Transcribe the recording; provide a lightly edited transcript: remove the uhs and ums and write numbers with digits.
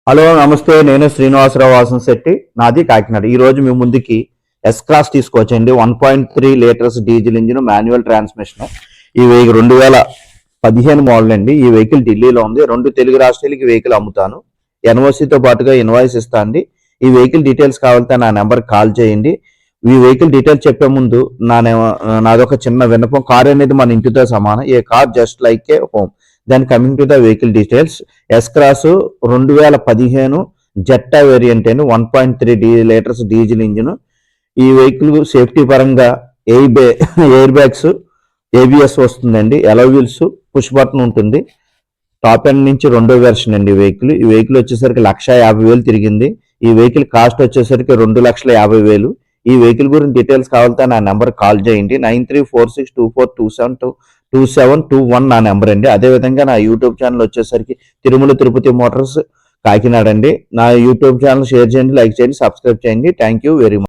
Hello నమస్తే, నేను శ్రీనివాసరావు వాసంశెట్టి, నాది కాకినాడ. ఈ రోజు మీ ముందుకి ఎస్ క్రాస్ తీసుకొచ్చండి. 1.3 litres diesel engine manual transmission. ఈ వెహికల్ 2015 మోడల్ అండి. ఈ వెహికల్ ఢిల్లీలో ఉంది. 2 తెలుగు రాష్ట్రాలకి వెహికల్ అమ్ముతాను. ఎన్ఓసితో పాటుగా ఇన్వాయిస్ ఇస్తా అండి. ఈ వెహికల్ డీటెయిల్స్ కావాలంటే నా నెంబర్ కాల్ చేయండి. ఈ వెహికల్ డీటెయిల్స్ చెప్పే ముందు నాదొక చిన్న విన్నపం. కార్ అనేది మన ఇంటితో సమానం. A car just like a home. Then coming to the vehicle details, S cross 2015 Zeta variant అండి. 1.3 లీటర్స్ డీజిల్ ఇంజిన్. ఈ వెహికల్ సేఫ్టీ పరంగా ఎయిర్ బ్యాగ్స్, ఏబిఎస్ వస్తుందండి. ఎలో వీల్స్, పుష్ బటన్ ఉంటుంది. టాప్ ఎండ్ నుంచి 2వ వెర్షన్ అండి ఈ vehicle వచ్చేసరికి 1,50,000 తిరిగింది. ఈ వెహికల్ కాస్ట్ వచ్చేసరికి 2,50,000. ఈ వెహికల్ గురించి డీటెయిల్స్ కావాలంటే నా నెంబర్ కాల్ చేయండి. 9346242721 నా నెంబర్ అండి. అదేవిధంగా నా యూట్యూబ్ ఛానల్ వచ్చేసరికి తిరుమల తిరుపతి మోటార్స్ కాకినాడ అండి. నా యూట్యూబ్ ఛానల్ షేర్ చేయండి, లైక్ చేయండి, సబ్స్క్రైబ్ చేయండి. Thank you very much.